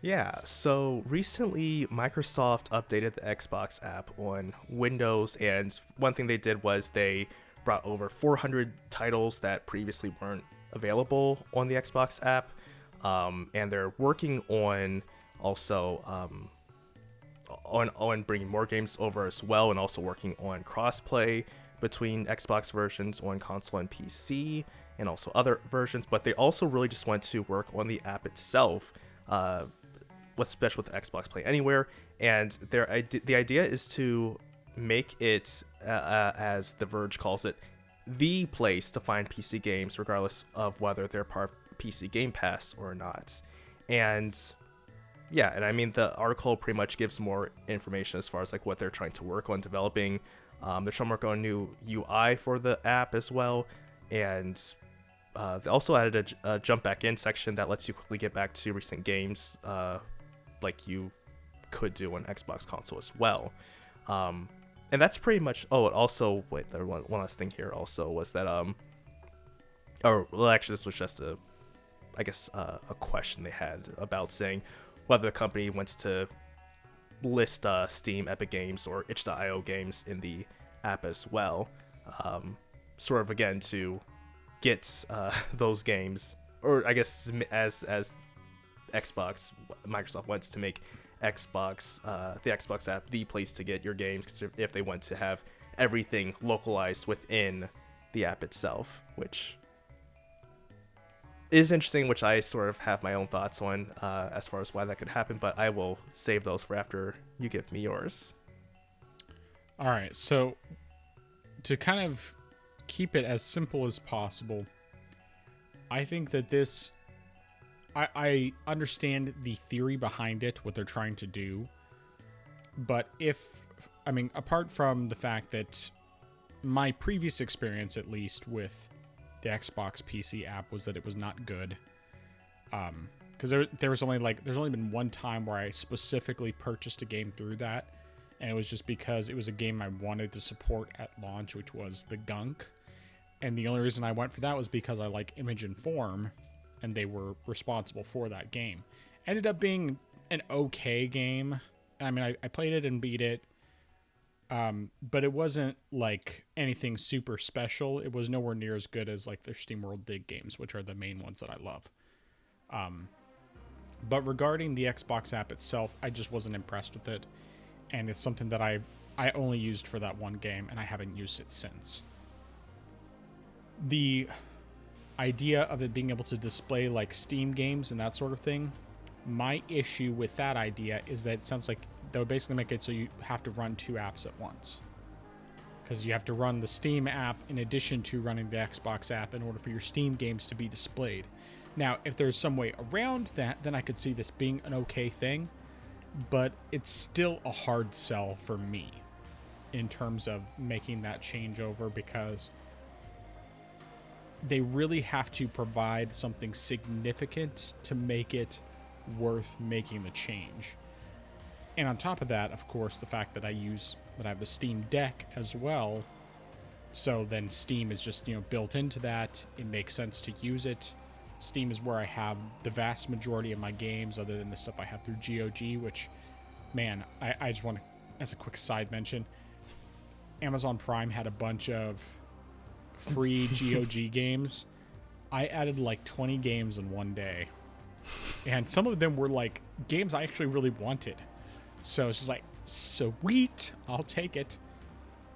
Yeah, so recently Microsoft updated the Xbox app on Windows, and one thing they did was they brought over 400 titles that previously weren't available on the Xbox app, and they're working on also on bringing more games over as well, and also working on crossplay between Xbox versions on console and PC, and also other versions. But they also really just want to work on the app itself. What's special with Xbox Play Anywhere, and the idea is to make it, as The Verge calls it, the place to find PC games, regardless of whether they're part of PC Game Pass or not. And yeah, and I mean the article pretty much gives more information as far as like what they're trying to work on developing. They're trying to work on a new UI for the app as well, and they also added a jump back in section that lets you quickly get back to recent games, like you could do on Xbox console as well. And that's pretty much. Oh, it also, wait, there one last thing here also was that or well, actually, this was just a question they had about saying whether the company wants to list Steam, Epic Games, or itch.io games in the app as well, sort of again to get those games, or I guess as Microsoft wants to make Xbox, the Xbox app, the place to get your games, cause if they want to have everything localized within the app itself, which is interesting, which I sort of have my own thoughts on as far as why that could happen, but I will save those for after you give me yours. All right, so to kind of keep it as simple as possible, I think that this, I understand the theory behind it, what they're trying to do, but apart from the fact that my previous experience, at least with the Xbox PC app, was that it was not good. Because there's only been one time where I specifically purchased a game through that, and it was just because it was a game I wanted to support at launch, which was the Gunk. And the only reason I went for that was because I like Image and Form, and they were responsible for that game. Ended up being an okay game. I mean, I played it and beat it, but it wasn't like anything super special. It was nowhere near as good as like their SteamWorld Dig games, which are the main ones that I love. But regarding the Xbox app itself, I just wasn't impressed with it, and it's something that I only used for that one game, and I haven't used it since. The idea of it being able to display like Steam games and that sort of thing, my issue with that idea is that it sounds like they would basically make it so you have to run two apps at once, because you have to run the Steam app in addition to running the Xbox app in order for your Steam games to be displayed. Now, if there's some way around that, then I could see this being an okay thing, but it's still a hard sell for me in terms of making that changeover, because they really have to provide something significant to make it worth making the change. And on top of that, of course, the fact that I have the Steam Deck as well, so then Steam is just, built into that. It makes sense to use it. Steam is where I have the vast majority of my games, other than the stuff I have through GOG, which, man, I just want to, as a quick side mention, Amazon Prime had a bunch of free GOG games. I added like 20 games in one day, and some of them were like games I actually really wanted. So it's just like, sweet, I'll take it.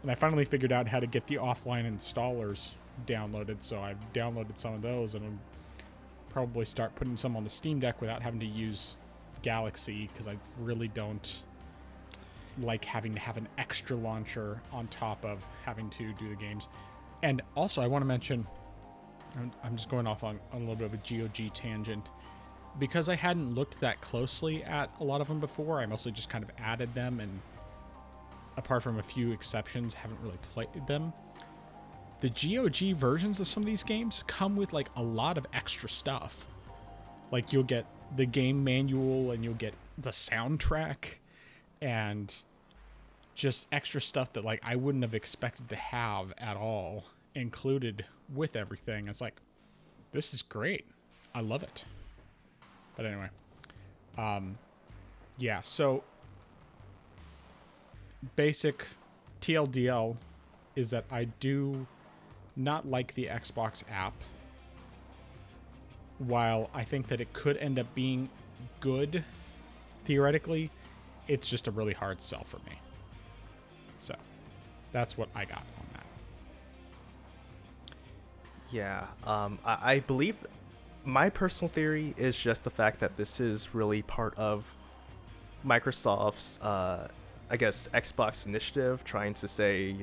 And I finally figured out how to get the offline installers downloaded, so I've downloaded some of those, and I'll probably start putting some on the Steam Deck without having to use Galaxy, because I really don't like having to have an extra launcher on top of having to do the games. And also, I want to mention, I'm just going off on a little bit of a GOG tangent, because I hadn't looked that closely at a lot of them before. I mostly just kind of added them, and apart from a few exceptions, haven't really played them. The GOG versions of some of these games come with like a lot of extra stuff. Like you'll get the game manual, and you'll get the soundtrack, and just extra stuff that like I wouldn't have expected to have at all included with everything. It's like, this is great. I love it. But anyway, Yeah, so basic TLDL is that I do not like the Xbox app. While I think that it could end up being good, theoretically, it's just a really hard sell for me. So that's what I got on that. Yeah, I believe my personal theory is just the fact that this is really part of Microsoft's, I guess, Xbox initiative, trying to say,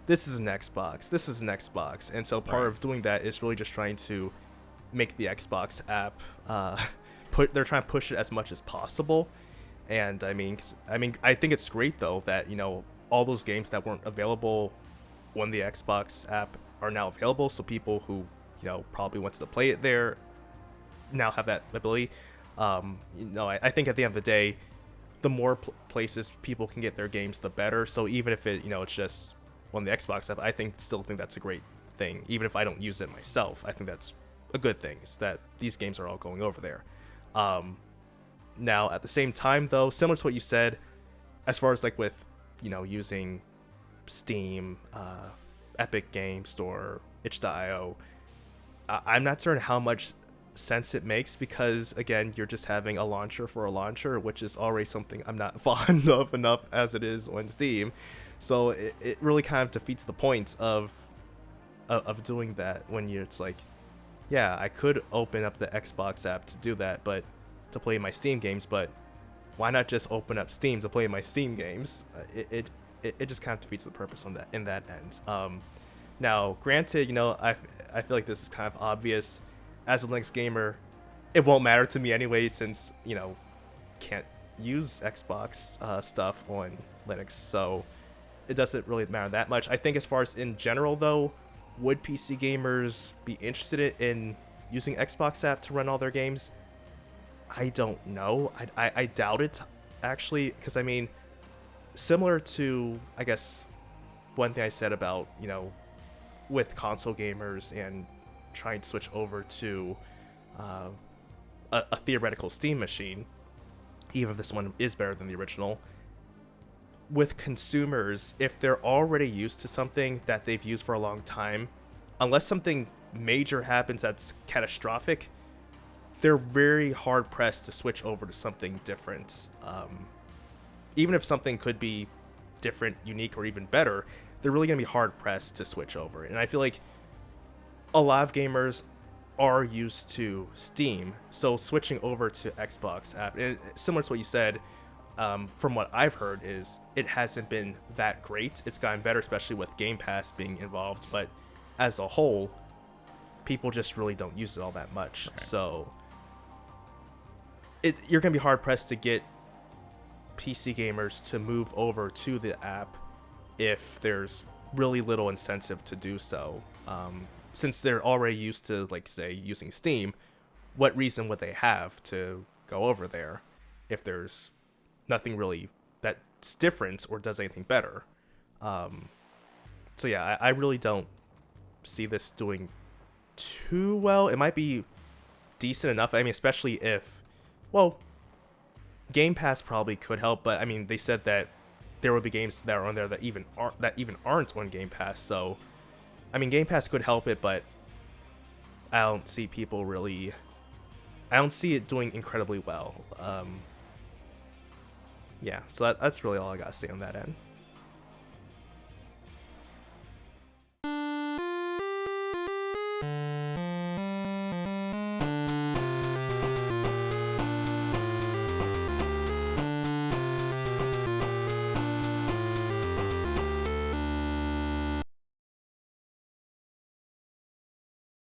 this is an Xbox, this is an Xbox. And so part of doing that is really just trying to make the Xbox app, they're trying to push it as much as possible. And I mean, I think it's great though that, all those games that weren't available when the Xbox app are now available. So people who, probably wants to play it there now have that ability. I think at the end of the day, the more places people can get their games, the better. So even if it's just on the Xbox app, I still think that's a great thing. Even if I don't use it myself, I think that's a good thing, is that these games are all going over there. Now at the same time though, similar to what you said, as far as like with, using Steam, Epic Game Store, itch.io, I'm not certain how much sense it makes, because again, you're just having a launcher for a launcher, which is already something I'm not fond of enough as it is on Steam. So it really kind of defeats the point of doing that, when it's like, yeah, I could open up the Xbox app to do that, but to play my Steam games, but why not just open up Steam to play my Steam games? It just kind of defeats the purpose on that, in that end. Now, granted, I feel like this is kind of obvious. As a Linux gamer, it won't matter to me anyway, since, can't use Xbox stuff on Linux, so it doesn't really matter that much. I think as far as in general though, would PC gamers be interested in using Xbox app to run all their games? I don't know. I doubt it, actually, because similar to, I guess, one thing I said about, with console gamers and trying to switch over to a theoretical Steam machine, even if this one is better than the original. With consumers, if they're already used to something that they've used for a long time, unless something major happens that's catastrophic, they're very hard pressed to switch over to something different. Even if something could be different, unique, or even better, they're really going to be hard pressed to switch over. And I feel like a lot of gamers are used to Steam, so switching over to Xbox app, similar to what you said, from what I've heard, is it hasn't been that great. It's gotten better, especially with Game Pass being involved, but as a whole, people just really don't use it all that much. Okay. So you're going to be hard pressed to get PC gamers to move over to the app if there's really little incentive to do so. Since they're already used to, like, say, using Steam, what reason would they have to go over there if there's nothing really that's different or does anything better? So yeah, I really don't see this doing too well. It might be decent enough. Especially if, well, Game Pass probably could help, but they said that there would be games that are on there that even aren't on Game Pass. So Game Pass could help it, but I don't see it doing incredibly well. Yeah, so that's really all I gotta say on that end.